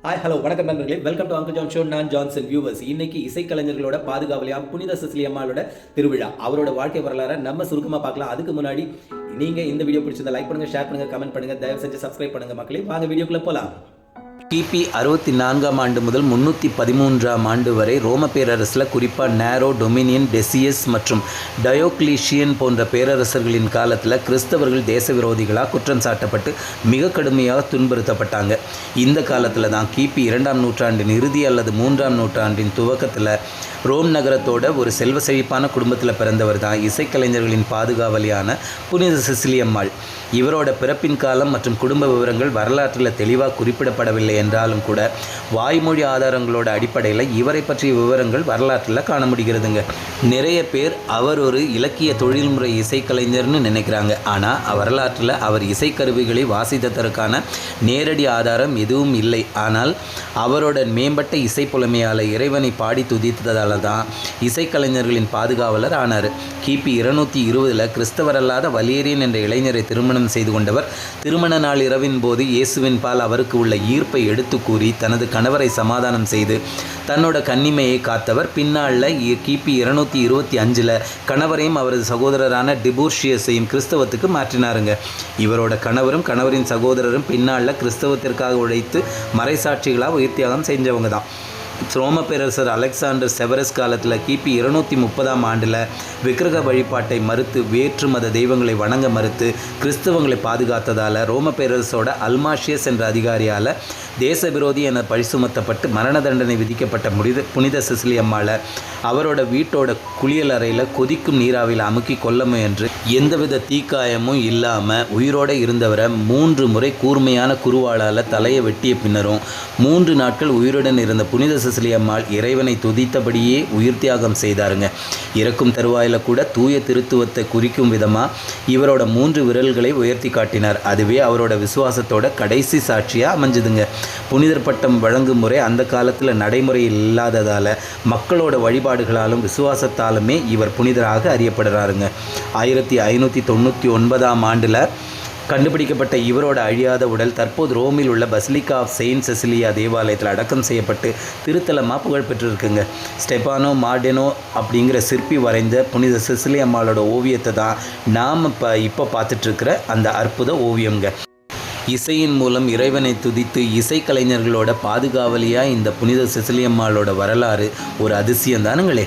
Hello வணக்கம் நண்பர்களே, welcome to uncle John show. நான் ஜான்சன் வியூவர்ஸ். இன்னைக்கு இசைக்கலைஞர்களோட பாதுகாவலியாம் புனித சிசிலி அம்மாளோட திருவிழா. அவரோட வாழ்க்கை வரலாறை நம்ம சுருக்கமாக பார்க்கலாம். அதுக்கு முன்னாடி நீங்கள் இந்த வீடியோ பிடிச்சிருந்தா லைக் பண்ணுங்கள், ஷேர் பண்ணுங்கள், கமெண்ட் பண்ணுங்கள், தயவு செஞ்சு சப்ஸ்கிரைப் பண்ணுங்கள் மக்களே. வாங்க வீடியோக்குள்ளே போகலாம். கிபி 64ஆம் ஆண்டு முதல் 313ஆம் ஆண்டு வரை ரோம பேரரசில் குறிப்பாக நேரோ, டொமினியன், டெசியஸ் மற்றும் டயோக்ளீஷியன் போன்ற பேரரசர்களின் காலத்தில் கிறிஸ்தவர்கள் தேச விரோதிகளாக குற்றம் சாட்டப்பட்டு மிக கடுமையாக துன்புறுத்தப்பட்டாங்க. இந்த காலத்தில் தான் கிபி 2ஆம் நூற்றாண்டின் இறுதி அல்லது 3ஆம் நூற்றாண்டின் துவக்கத்தில் ரோம் நகரத்தோட ஒரு செல்வ செழிப்பான குடும்பத்தில் பிறந்தவர் தான் இசைக்கலைஞர்களின் பாதுகாவலியான புனித சிசிலி அம்மாள். இவரோட பிறப்பின் காலம் மற்றும் குடும்ப விவரங்கள் வரலாற்றில் தெளிவாக குறிப்பிடப்படவில்லை என்றாலும் கூட வாய்மொழி ஆதாரங்களோட அடிப்படையில் இவரை பற்றிய விவரங்கள் வரலாற்றில் காண முடிகிறதுங்க. நிறைய பேர் அவர் ஒரு இலக்கிய தொழில்முறை இசைக்கலைஞர்னு நினைக்கிறாங்க. ஆனால் வரலாற்றில் அவர் இசைக்கருவிகளை வாசித்ததற்கான நேரடி ஆதாரம் எதுவும் இல்லை. ஆனால் அவரோட மேம்பட்ட இசை புலமையால் இறைவனை பாடி துதித்ததால் தான் இசைக்கலைஞர்களின் பாதுகாவலர் ஆனார். கிபி 220 கிறிஸ்தவர் அல்லாத வலியேரியன் என்ற இளைஞரை திருமணம் செய்து கொண்டவர். திருமண நாள் இரவின் போது இயேசுவின் பால் அவருக்கு உள்ள ஈர்ப்பை எடுத்து கூறி தனது கணவரை சமாதானம் செய்து தன்னோட கன்னிமையை காத்தவர். பின்னாளில் கிபி 225 கணவரையும் அவரது சகோதரரான டிபூர்ஷியஸையும் கிறிஸ்தவத்துக்கு மாற்றினாருங்க. இவரோட கணவரும் கணவரின் சகோதரரும் பின்னாளில் கிறிஸ்தவத்திற்காக உழைத்து மறைசாட்சிகளாக உயிர்த்தியாகம் செஞ்சவங்க தான். ரோம பேரரசர் அலெக்சாண்டர் செவரஸ் காலத்தில் கிபி 230ஆம் ஆண்டில் விக்கிரக வழிபாட்டை மறுத்து வேற்று மத தெய்வங்களை வணங்க மறுத்து கிறிஸ்தவங்களை பாதுகாத்ததால் ரோம பேரரசோட அல்மாஷியஸ் என்ற அதிகாரியால் தேச விரோதி என பழி சுமத்தப்பட்டு மரண தண்டனை விதிக்கப்பட்ட புனித சிசிலி அம்மாளை அவரோட வீட்டோட குளியல் அறையில் கொதிக்கும் நீராவில் அமுக்கி கொல்ல முயன்று எந்தவித தீக்காயமும் இல்லாமல் உயிரோடு இருந்தவரை 3 முறை கூர்மையான குருவாளால் தலையை வெட்டிய பின்னரும் 3 நாட்கள் உயிருடன் இருந்த புனித சிசிலி அம்மாள் இறைவனை துதித்தபடியே உயிர் தியாகம் செய்தாருங்க. இறக்கும் தருவாயில் கூட தூய திருத்துவத்தை குறிக்கும் விதமாக இவரோட 3 விரல்களை உயர்த்தி காட்டினார். அதுவே அவரோட விசுவாசத்தோட கடைசி சாட்சியாக அமைஞ்சுதுங்க. புனிதர் பட்டம் வழங்கும் முறை அந்த காலத்தில் நடைமுறையில் இல்லாததால் மக்களோட வழிபாடுகளாலும் விசுவாசத்தாலுமே இவர் புனிதராக அறியப்படுறாருங்க. 1599ஆம் ஆண்டில் கண்டுபிடிக்கப்பட்ட இவரோட அழியாத உடல் தற்போது ரோமில் உள்ள பசிலிக்கா ஆஃப் செயின்ட் செசிலியா தேவாலயத்தில் அடக்கம் செய்யப்பட்டு திருத்தலமாக புகழ் பெற்றிருக்குங்க. ஸ்டெபானோ மார்டெனோ அப்படிங்கிற சிற்பி வரைந்த புனித சிசிலி அம்மாளோட ஓவியத்தை தான் நாம் இப்போ பார்த்துட்ருக்கிற அந்த அற்புத ஓவியங்க. இசையின் மூலம் இறைவனை துதித்து இசைக்கலைஞர்களோட பாதுகாவலியாக இந்த புனித சிசிலி அம்மாளோட வரலாறு ஒரு அதிசயம் தானுங்களே.